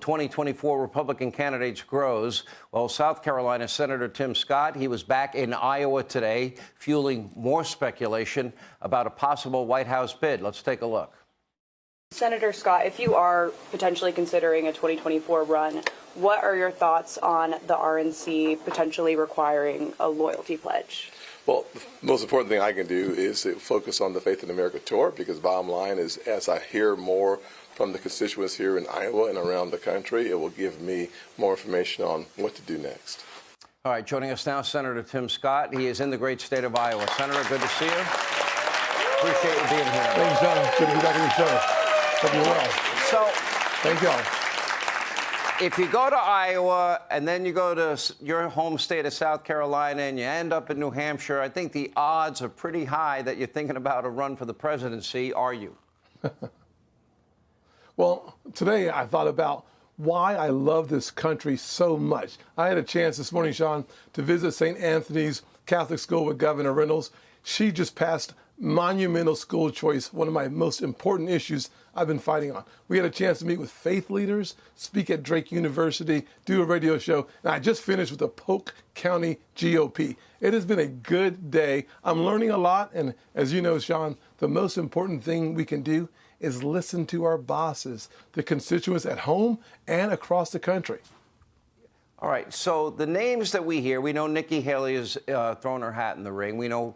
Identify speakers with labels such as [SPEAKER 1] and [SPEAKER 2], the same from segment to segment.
[SPEAKER 1] 2024 Republican candidates grows. Well, South Carolina Senator Tim Scott, he was back in Iowa today, fueling more speculation about a possible White House bid. Let's take a look.
[SPEAKER 2] Senator Scott, if you are potentially considering a 2024 run, what are your thoughts on the RNC potentially requiring a loyalty pledge?
[SPEAKER 3] Well, the most important thing I can do is to focus on the Faith in America tour, because bottom line is, as I hear more from the constituents here in Iowa and around the country, it will give me more information on what to do next.
[SPEAKER 1] All right, joining us now, Senator Tim Scott. He is in the great state of Iowa. Senator, good to see you. Appreciate you being here.
[SPEAKER 4] Thanks, John. Good to be back on your show. Hope you're well.
[SPEAKER 1] So,
[SPEAKER 4] thank y'all.
[SPEAKER 1] If you go to Iowa and then you go to your home state of South Carolina and you end up in New Hampshire, I think the odds are pretty high that you're thinking about a run for the presidency. Are you?
[SPEAKER 4] Well, today I thought about why I love this country so much. I had a chance this morning, Sean, to visit St. Anthony's Catholic School with Governor Reynolds. She just passed monumental school choice, one of my most important issues I've been fighting on. We had a chance to meet with faith leaders, speak at Drake University, do a radio show, and I just finished with the Polk County GOP. It has been a good day. I'm learning a lot, and as you know, Sean, the most important thing we can do is listen to our bosses, the constituents at home and across the country.
[SPEAKER 1] All right, so the names that we hear, we know Nikki Haley has thrown her hat in the ring. We know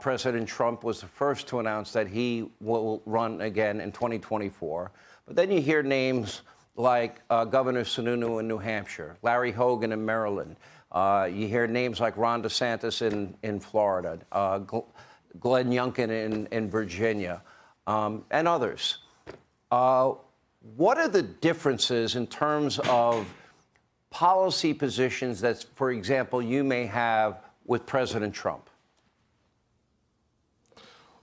[SPEAKER 1] President Trump was the first to announce that he will run again in 2024. But then you hear names like Governor Sununu in New Hampshire, Larry Hogan in Maryland. You hear names like Ron DeSantis in Florida, Glenn Youngkin in Virginia, and others. What are the differences in terms of policy positions that, for example, you may have with President Trump?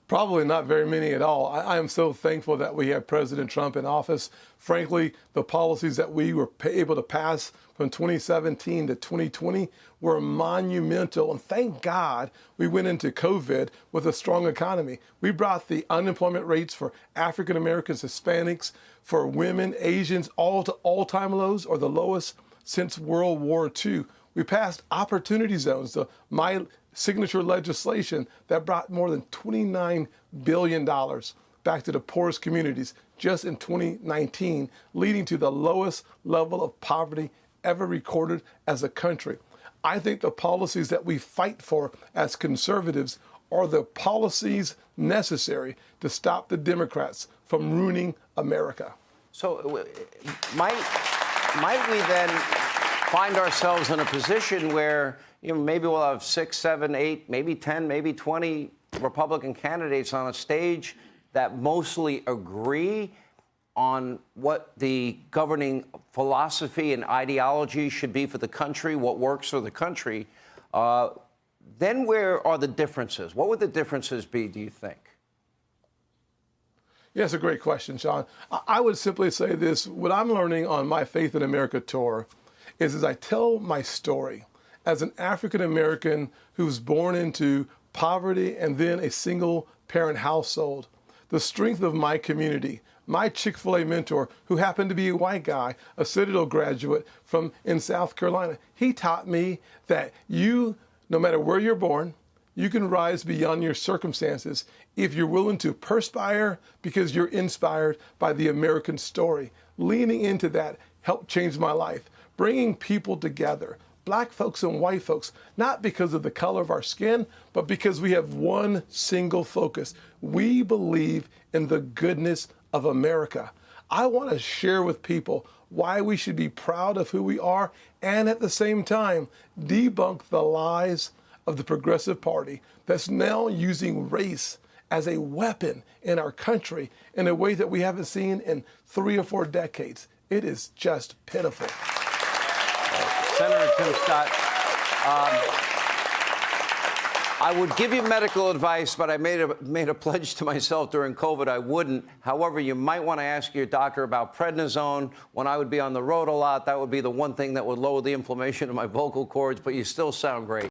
[SPEAKER 4] Probably not very many at all. I am so thankful that we have President Trump in office. Frankly, the policies that we were able to pass from 2017 to 2020 were monumental. And thank God we went into COVID with a strong economy. We brought the unemployment rates for African Americans, Hispanics, for women, Asians, all to all-time lows, or the lowest since World War II. We passed opportunity zones, my signature legislation that brought more than $29 billion back to the poorest communities just in 2019, leading to the lowest level of poverty ever recorded as a country. I think the policies that we fight for as conservatives are the policies necessary to stop the Democrats from ruining America.
[SPEAKER 1] So might we then find ourselves in a position where, you know, maybe we'll have 6, 7, 8, maybe 10, maybe 20 Republican candidates on a stage that mostly agree on what the governing philosophy and ideology should be for the country, what works for the country. Then where are the differences? What would the differences be, do you think?
[SPEAKER 4] Yeah, that's a great question, Sean. I would simply say this. What I'm learning on my Faith in America tour is as I tell my story as an African American who was born into poverty and then a single parent household, the strength of my community, my Chick-fil-A mentor, who happened to be a white guy, a Citadel graduate from in South Carolina, he taught me that you, no matter where you're born, you can rise beyond your circumstances if you're willing to perspire because you're inspired by the American story. Leaning into that helped change my life. Bringing people together, black folks and white folks, not because of the color of our skin, but because we have one single focus. We believe in the goodness of America. I want to share with people why we should be proud of who we are and at the same time debunk the lies of the Progressive Party that's now using race as a weapon in our country in a way that we haven't seen in 3 or 4 decades. It is just pitiful.
[SPEAKER 1] Senator Tim Scott, I would give you medical advice, but I made a pledge to myself during COVID I wouldn't. However, you might want to ask your doctor about prednisone. When I would be on the road a lot, that would be the one thing that would lower the inflammation of my vocal cords, but you still sound great.